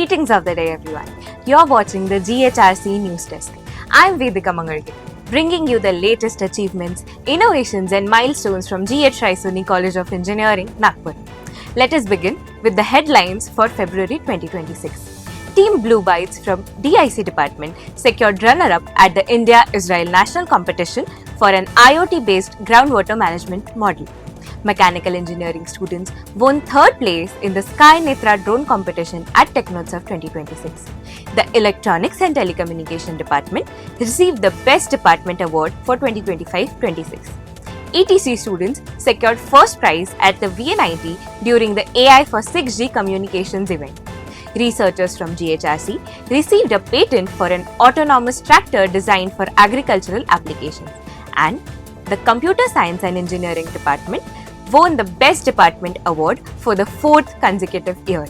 Greetings of the day, everyone. You're watching the GHRCE NewsDesk. I'm Vedika Mangalge, bringing you the latest achievements, innovations, and milestones from GHRCE College of Engineering, Nagpur. Let us begin with the headlines for February 2026. Team Blue Bytes from DIC department secured runner-up at the India-Israel national competition for an IoT-based groundwater management model. Mechanical engineering students won third place in the Sky Netra drone competition at Technots of 2026. The Electronics and Telecommunication department received the Best Department Award for 2025-26. ETC students secured first prize at the VNIT during the AI for 6G communications event. Researchers from GHRC received a patent for an autonomous tractor designed for agricultural applications. And the Computer Science and Engineering department won the Best Department Award for the fourth consecutive year.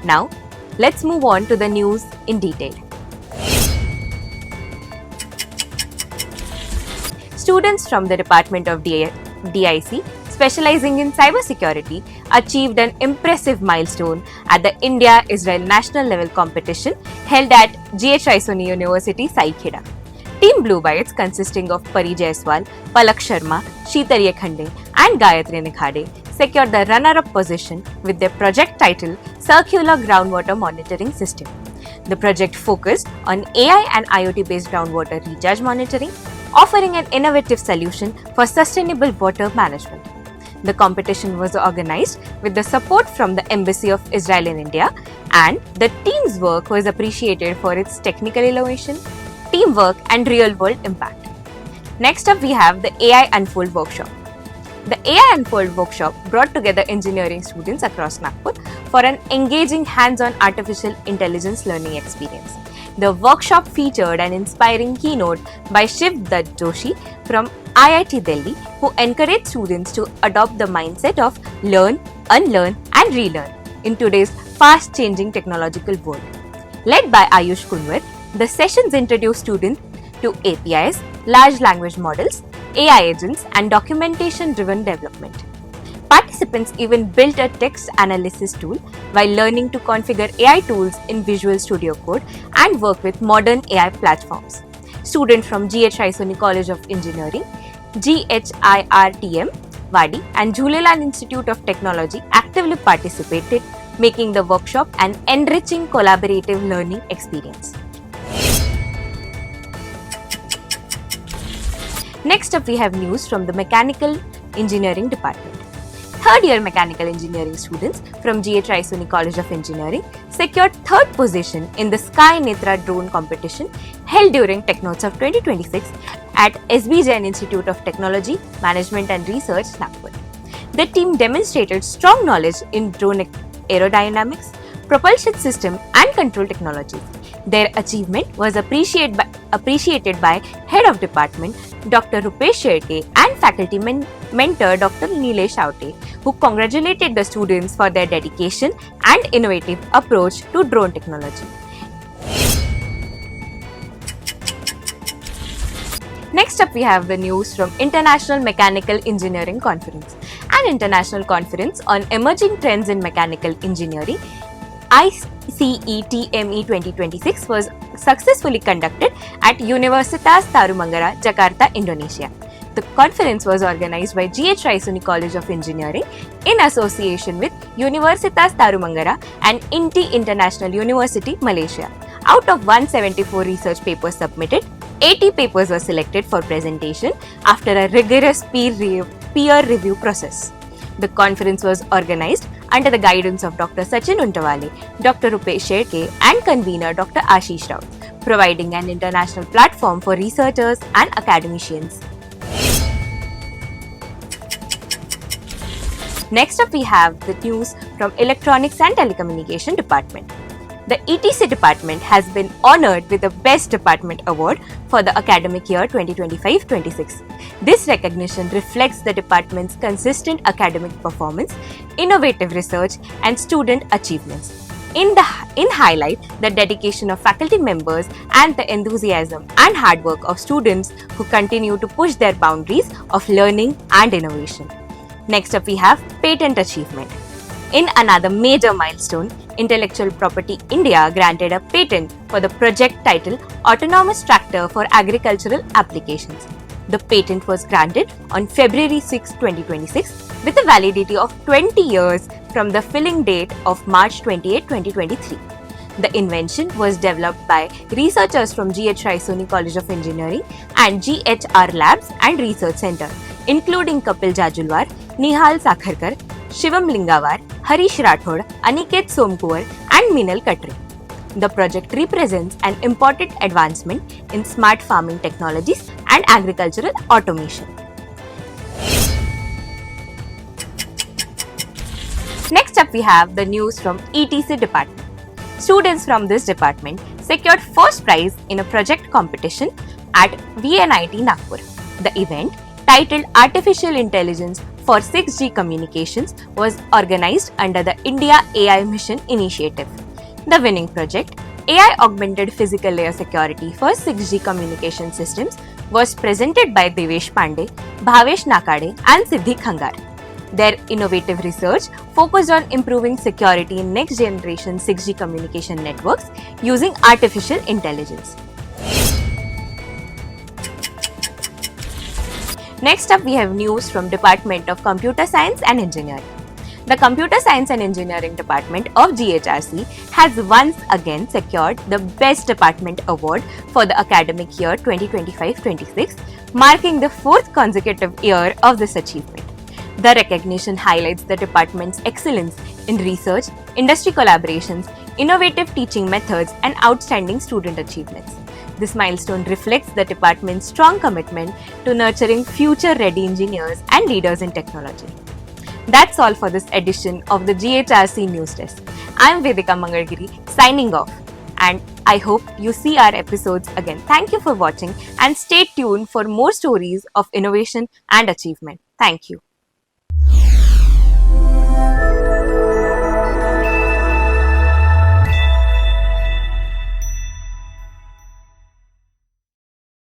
Now, let's move on to the news in detail. Students from the Department of DIC, specializing in cybersecurity, achieved an impressive milestone at the India-Israel national level competition held at GHRCE University, Sai Kheda. Team Blue Bytes, consisting of Pari Jaiswal, Palak Sharma, Sheetar Khande, and Gayatri Nikhade, secured the runner-up position with their project title Circular Groundwater Monitoring System. The project focused on AI and IoT-based groundwater recharge monitoring, offering an innovative solution for sustainable water management. The competition was organized with the support from the Embassy of Israel in India, and the team's work was appreciated for its technical innovation, teamwork, and real-world impact. Next up, we have the AIUnfold workshop. The AIUnfold workshop brought together engineering students across Nagpur for an engaging hands-on artificial intelligence learning experience. The workshop featured an inspiring keynote by Shiv Dutt Joshi from IIT Delhi, who encouraged students to adopt the mindset of learn, unlearn, and relearn in today's fast-changing technological world. Led by Ayush Kunwar, the sessions introduced students to APIs, large language models, AI agents, and documentation-driven development. Participants even built a text analysis tool while learning to configure AI tools in Visual Studio Code and work with modern AI platforms. Students from GHRCE College of Engineering, GHIRTM, Wadi, and Jhulelal Institute of Technology actively participated, making the workshop an enriching collaborative learning experience. Next up, we have news from the Mechanical Engineering department. Third-year Mechanical Engineering students from GHRCE College of Engineering secured third position in the Sky Netra drone competition held during Technots of 2026 at SB Jain Institute of Technology, Management and Research, Nagpur. The team demonstrated strong knowledge in drone aerodynamics, propulsion system, and control technologies. Their achievement was appreciated by Head of Department Dr. Rupesh Shetye and faculty mentor Dr. Nilesh Aute, who congratulated the students for their dedication and innovative approach to drone technology. Next up, we have the news from International Mechanical Engineering Conference. An international conference on emerging trends in mechanical engineering, ICETME 2026, was successfully conducted at Universitas Tarumangara, Jakarta, Indonesia. The conference was organized by GHRCE College of Engineering in association with Universitas Tarumangara and INTI International University, Malaysia. Out of 174 research papers submitted, 80 papers were selected for presentation after a rigorous peer review process. The conference was organized under the guidance of Dr. Sachin Untawale, Dr. Rupesh Shetye, and convener Dr. Ashish Rao, providing an international platform for researchers and academicians. Next up, we have the news from Electronics and Telecommunication department. The ETC department has been honored with the Best Department Award for the academic year 2025-26. This recognition reflects the department's consistent academic performance, innovative research, and student achievements. In highlight the dedication of faculty members and the enthusiasm and hard work of students who continue to push their boundaries of learning and innovation. Next up, we have patent achievement. In another major milestone, Intellectual Property India granted a patent for the project titled Autonomous Tractor for Agricultural Applications. The patent was granted on February 6, 2026 with a validity of 20 years from the filing date of March 28, 2023. The invention was developed by researchers from GHRCE College of Engineering and GHR Labs and Research Center, including Kapil Jajulwar, Nihal Sakharkar, Shivam Lingawar, Harish Rathod, Aniket Somkuwar, and Minal Katre. The project represents an important advancement in smart farming technologies and agricultural automation. Next up, we have the news from ETC department. Students from this department secured first prize in a project competition at VNIT Nagpur. The event, titled Artificial Intelligence for 6G Communications, was organized under the India AI Mission initiative. The winning project, AI Augmented Physical Layer Security for 6G Communication Systems, was presented by Devesh Pandey, Bhavesh Nakade, and Siddhi Khangar. Their innovative research focused on improving security in next-generation 6G communication networks using artificial intelligence. Next up, we have news from Department of Computer Science and Engineering. The Computer Science and Engineering Department of GHRC has once again secured the Best Department Award for the academic year 2025-26, marking the fourth consecutive year of this achievement. The recognition highlights the department's excellence in research, industry collaborations, innovative teaching methods, and outstanding student achievements. This milestone reflects the department's strong commitment to nurturing future-ready engineers and leaders in technology. That's all for this edition of the GHRC News Desk. I'm Vedika Mangalgiri signing off, and I hope you see our episodes again. Thank you for watching and stay tuned for more stories of innovation and achievement. Thank you.